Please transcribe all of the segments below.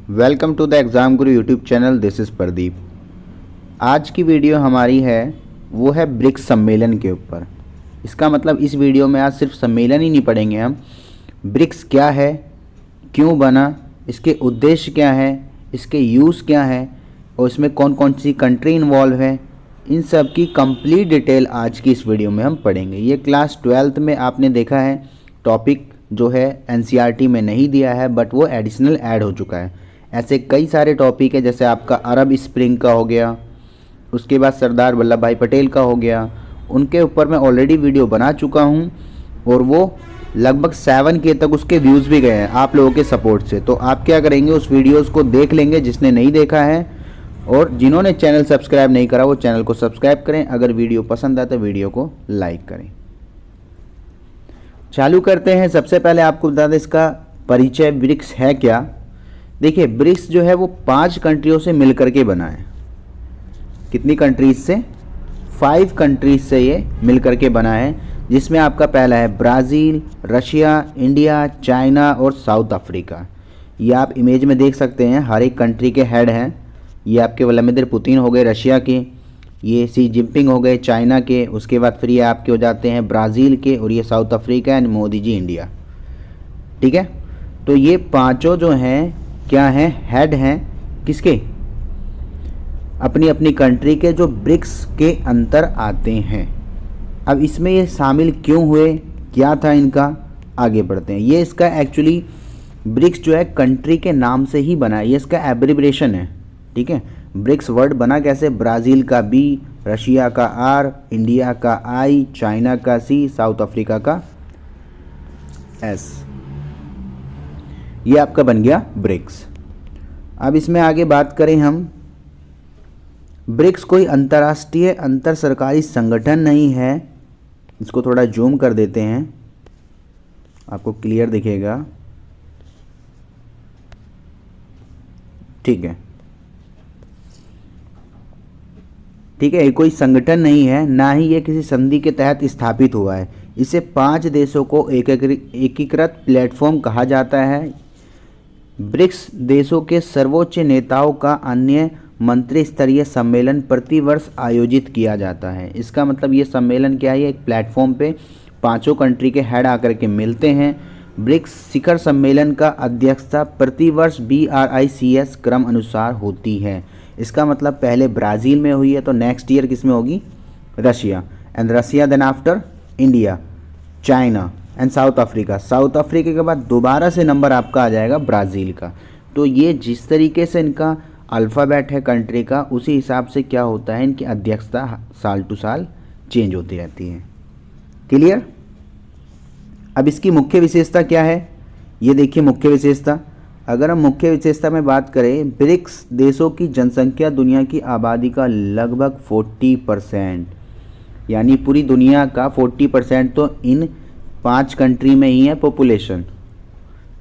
Welcome to the exam Guru YouTube channel. This is Pradeep. आज की video हमारी है वो है ब्रिक्स सम्मेलन के ऊपर। इसका मतलब इस वीडियो में आज सिर्फ सम्मेलन ही नहीं पढ़ेंगे हम। ब्रिक्स क्या है, क्यों बना, इसके उद्देश्य क्या है, इसके यूज़ क्या है और इसमें कौन कौन सी कंट्री इन्वॉल्व है, इन सब की कंप्लीट डिटेल आज की इस वीडियो में हम पढ़ेंगे। ये क्लास 12th में आपने देखा है, टॉपिक जो है एनसीईआरटी में नहीं दिया है बट वो एडिशनल ऐड हो चुका है। ऐसे कई सारे टॉपिक है, जैसे आपका अरब स्प्रिंग का हो गया, उसके बाद सरदार वल्लभ भाई पटेल का हो गया। उनके ऊपर मैं ऑलरेडी वीडियो बना चुका हूँ और वो लगभग 7K तक उसके व्यूज़ भी गए हैं आप लोगों के सपोर्ट से। तो आप क्या करेंगे, उस वीडियोस को देख लेंगे जिसने नहीं देखा है, और जिन्होंने चैनल सब्सक्राइब नहीं करा वो चैनल को सब्सक्राइब करें। अगर वीडियो पसंद आए तो वीडियो को लाइक करें। चालू करते हैं। सबसे पहले आपको बता दें इसका परिचय, ब्रिक्स है क्या। देखिए, ब्रिक्स जो है वो 5 कंट्रियों से मिलकर के बना है। कितनी कंट्रीज से? 5 कंट्रीज से ये मिलकर के बना है, जिसमें आपका पहला है ब्राज़ील, रशिया, इंडिया, चाइना और साउथ अफ्रीका। ये आप इमेज में देख सकते हैं, हर एक कंट्री के हेड हैं। ये आपके व्लादिमीर पुतिन हो गए रशिया के, ये शी जिनपिंग हो गए चाइना के, उसके बाद फिर ये आपके हो जाते हैं ब्राज़ील के, और ये South Africa and Modi ji India. ठीक है, तो ये पांचों जो हैं क्या हैं, हेड हैं किसके, अपनी अपनी कंट्री के, जो ब्रिक्स के अंतर आते हैं। अब इसमें ये शामिल क्यों हुए, क्या था इनका, आगे बढ़ते हैं। ये इसका एक्चुअली ब्रिक्स जो है कंट्री के नाम से ही बना है, ये इसका एब्रिविएशन है। ठीक है, ब्रिक्स वर्ड बना कैसे, ब्राज़ील का बी, रशिया का आर, इंडिया का आई, चाइना का सी, साउथ अफ्रीका का एस। ये आपका बन गया ब्रिक्स। अब इसमें आगे बात करें हम, ब्रिक्स कोई अंतर्राष्ट्रीय अंतर सरकारी संगठन नहीं है। इसको थोड़ा जूम कर देते हैं, आपको क्लियर दिखेगा। ठीक है, ठीक है, ये कोई संगठन नहीं है, ना ही ये किसी संधि के तहत स्थापित हुआ है। इसे 5 देशों को एकीकृत प्लेटफॉर्म कहा जाता है। ब्रिक्स देशों के सर्वोच्च नेताओं का अन्य मंत्री स्तरीय सम्मेलन प्रतिवर्ष आयोजित किया जाता है। इसका मतलब ये सम्मेलन क्या है, एक प्लेटफॉर्म पे 5 कंट्री के हेड आकर के मिलते हैं। ब्रिक्स शिखर सम्मेलन का अध्यक्षता प्रतिवर्ष BRICS क्रम अनुसार होती है। इसका मतलब पहले ब्राज़ील में हुई है तो नेक्स्ट ईयर किस में होगी, Russia, and Russia then after India, China and South Africa. South Africa के बाद दोबारा से नंबर आपका आ जाएगा ब्राज़ील का। तो ये जिस तरीके से इनका अल्फ़ाबेट है कंट्री का, उसी हिसाब से क्या होता है, इनकी अध्यक्षता साल टू साल चेंज होती रहती है। क्लियर। अब इसकी मुख्य विशेषता क्या है, ये देखिए मुख्य विशेषता। अगर हम मुख्य विशेषता में बात करें, ब्रिक्स देशों की जनसंख्या दुनिया की आबादी का लगभग 40%, यानी पूरी दुनिया का 40% तो इन 5 कंट्री में ही है पॉपुलेशन।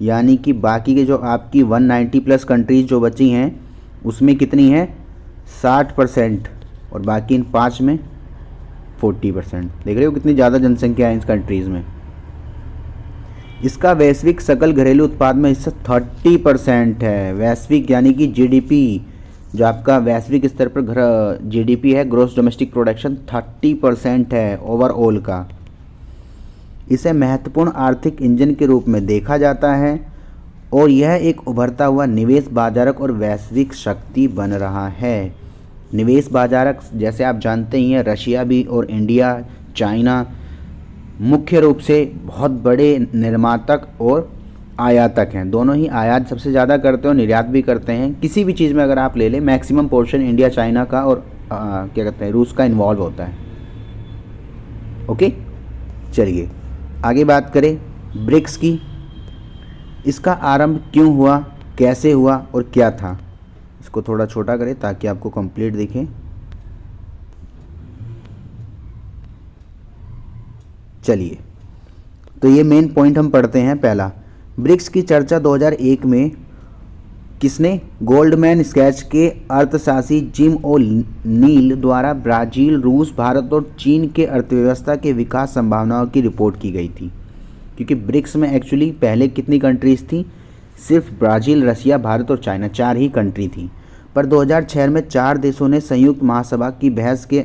यानी कि बाकी के जो आपकी 190+ कंट्रीज जो बची हैं उसमें कितनी है, 60%, और बाकी इन 5 में 40%। देख रहे हो कितनी ज़्यादा जनसंख्या है इन कंट्रीज़ में। इसका वैश्विक सकल घरेलू उत्पाद में हिस्सा 30% है। वैश्विक यानी कि GDP, जो आपका वैश्विक स्तर पर GDP है, ग्रॉस डोमेस्टिक प्रोडक्शन, 30% है ओवरऑल का। इसे महत्वपूर्ण आर्थिक इंजन के रूप में देखा जाता है और यह एक उभरता हुआ निवेश बाजारक और वैश्विक शक्ति बन रहा है। निवेश बाजारक जैसे आप जानते ही हैं, रशिया भी और इंडिया, चाइना मुख्य रूप से बहुत बड़े निर्मातक और आयातक हैं। दोनों ही आयात सबसे ज़्यादा करते हैं और निर्यात भी करते हैं। किसी भी चीज़ में अगर आप ले लें, मैक्सिमम पोर्शन इंडिया, चाइना का और क्या कहते हैं, रूस का इन्वॉल्व होता है। ओके, चलिए आगे बात करें ब्रिक्स की। इसका आरंभ क्यों हुआ, कैसे हुआ और क्या था। इसको थोड़ा छोटा करें ताकि आपको कंप्लीट दिखे। चलिए, तो ये मेन पॉइंट हम पढ़ते हैं। पहला, ब्रिक्स की चर्चा 2001 में किसने, गोल्डमैन स्कैच के अर्थशास्त्री जिम ओ नील द्वारा ब्राज़ील, रूस, भारत और चीन के अर्थव्यवस्था के विकास संभावनाओं की रिपोर्ट की गई थी। क्योंकि ब्रिक्स में एक्चुअली पहले कितनी कंट्रीज़ थी, सिर्फ ब्राज़ील, रसिया, भारत और चाइना 4 ही कंट्री थी। पर 2006 में 4 देशों ने संयुक्त महासभा की बहस के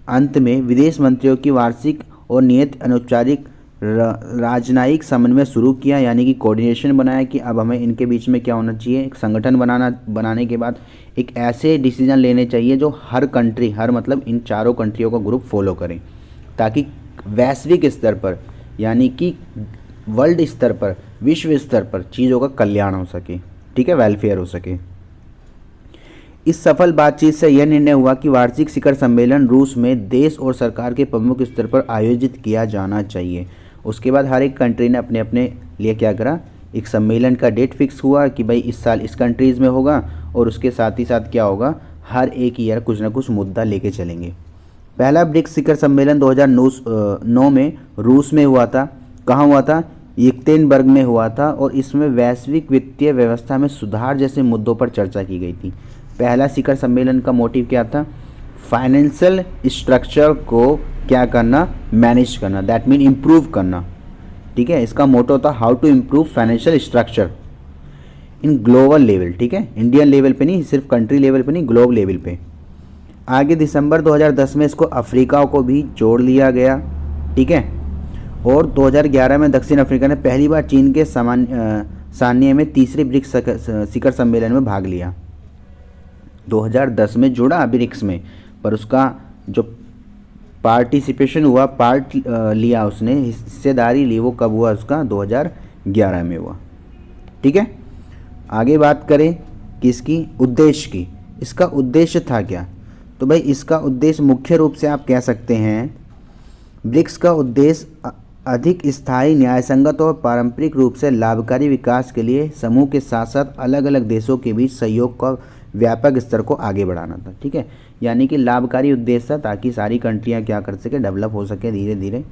अंत में विदेश मंत्रियों की वार्षिक और नियत अनौपचारिक राजनयिक समन्वय शुरू किया, यानी कि कोऑर्डिनेशन बनाया कि अब हमें इनके बीच में क्या होना चाहिए, एक संगठन बनाने के बाद एक ऐसे डिसीजन लेने चाहिए जो हर कंट्री, हर मतलब इन चारों कंट्रियों का ग्रुप फॉलो करें, ताकि वैश्विक स्तर पर यानी कि वर्ल्ड स्तर पर, विश्व स्तर पर चीज़ों का कल्याण हो सके, ठीक है, वेलफेयर हो सके। इस सफल बातचीत से यह निर्णय हुआ कि वार्षिक शिखर सम्मेलन रूस में देश और सरकार के प्रमुख स्तर पर आयोजित किया जाना चाहिए। उसके बाद हर एक कंट्री ने अपने अपने लिए क्या करा, एक सम्मेलन का डेट फिक्स हुआ कि भाई इस साल इस कंट्रीज़ में होगा, और उसके साथ ही साथ क्या होगा, हर एक ईयर कुछ ना कुछ मुद्दा लेके चलेंगे। पहला ब्रिक्स शिखर सम्मेलन 2009 में रूस में हुआ था। कहाँ हुआ था? येक्टेनबर्ग में हुआ था, और इसमें वैश्विक वित्तीय व्यवस्था में सुधार जैसे मुद्दों पर चर्चा की गई थी। पहला शिखर सम्मेलन का मोटिव क्या था? फाइनेंशियल स्ट्रक्चर को क्या करना, मैनेज करना, दैट मीन इम्प्रूव करना, ठीक है। इसका मोटो था how to improve financial structure in global level, ठीक है, इंडियन लेवल पे नहीं, सिर्फ कंट्री लेवल पे नहीं, ग्लोबल लेवल पे। आगे दिसंबर 2010 में इसको अफ्रीका को भी जोड़ लिया गया, ठीक है, और 2011 में दक्षिण अफ्रीका ने पहली बार चीन के सानिया में तीसरे ब्रिक्स शिखर सम्मेलन में भाग लिया। 2010 में जुड़ा ब्रिक्स में, पर उसका जो पार्टिसिपेशन हुआ, पार्ट लिया उसने, हिस्सेदारी ली, वो कब हुआ? उसका 2011 में हुआ, ठीक है। आगे बात करें कि इसकी उद्देश्य की, इसका उद्देश्य था क्या? तो भाई इसका उद्देश्य मुख्य रूप से आप कह सकते हैं, ब्रिक्स का उद्देश्य अधिक स्थायी, न्यायसंगत और पारंपरिक रूप से लाभकारी विकास के लिए समूह के साथ साथ अलग अलग देशों के बीच सहयोग का व्यापक स्तर को आगे बढ़ाना था, ठीक है, यानी कि लाभकारी उद्देश्य था ताकि सारी कंट्रियां क्या कर सके, डेवलप हो सके धीरे धीरे।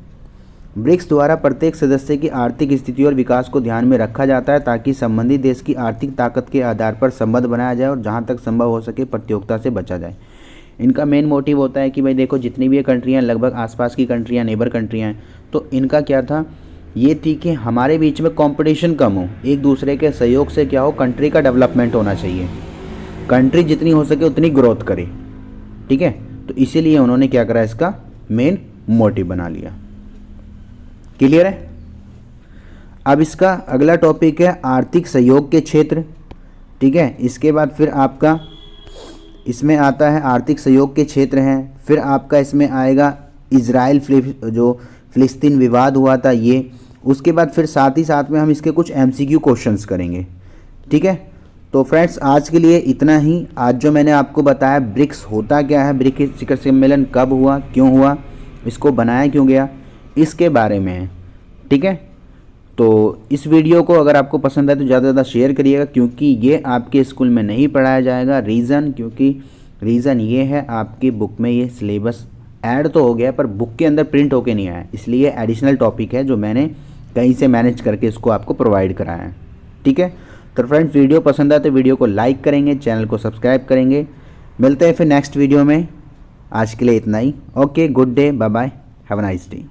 ब्रिक्स द्वारा प्रत्येक सदस्य की आर्थिक स्थिति और विकास को ध्यान में रखा जाता है ताकि संबंधित देश की आर्थिक ताकत के आधार पर संबंध बनाया जाए और जहां तक संभव हो सके प्रतियोगिता से बचा जाए। इनका मेन मोटिव होता है कि भाई देखो, जितनी भी ये कंट्रियाँ, लगभग आसपास की कंट्रियाँ, नेबर कंट्रियाँ हैं, तो इनका क्या था, ये थी कि हमारे बीच में कंपटीशन कम हो, एक दूसरे के सहयोग से क्या हो, कंट्री का डेवलपमेंट होना चाहिए, कंट्री जितनी हो सके उतनी ग्रोथ करे, ठीक है। तो इसीलिए उन्होंने क्या करा, इसका मेन मोटिव बना लिया। क्लियर है? अब इसका अगला टॉपिक है आर्थिक सहयोग के क्षेत्र, ठीक है। इसके बाद फिर आपका इसमें आता है आर्थिक सहयोग के क्षेत्र हैं, फिर आपका इसमें आएगा इजराइल जो फिलिस्तीन विवाद हुआ था ये, उसके बाद फिर साथ ही साथ में हम इसके कुछ MCQ क्वेश्चंस करेंगे, ठीक है। तो फ्रेंड्स आज के लिए इतना ही। आज जो मैंने आपको बताया ब्रिक्स होता क्या है, ब्रिक्स शिखर सम्मेलन कब हुआ, क्यों हुआ, इसको बनाया क्यों गया, इसके बारे में है, ठीक है। तो इस वीडियो को अगर आपको पसंद आए तो ज़्यादा से ज़्यादा शेयर करिएगा, क्योंकि ये आपके स्कूल में नहीं पढ़ाया जाएगा। रीज़न ये है, आपकी बुक में ये सिलेबस ऐड तो हो गया पर बुक के अंदर प्रिंट होके नहीं आया, इसलिए एडिशनल टॉपिक है जो मैंने कहीं से मैनेज करके इसको आपको प्रोवाइड कराया है, ठीक है। तो फ्रेंड्स वीडियो पसंद आए तो वीडियो को लाइक करेंगे, चैनल को सब्सक्राइब करेंगे। मिलते हैं फिर नेक्स्ट वीडियो में। आज के लिए इतना ही। Okay, good day, bye bye, have a nice day.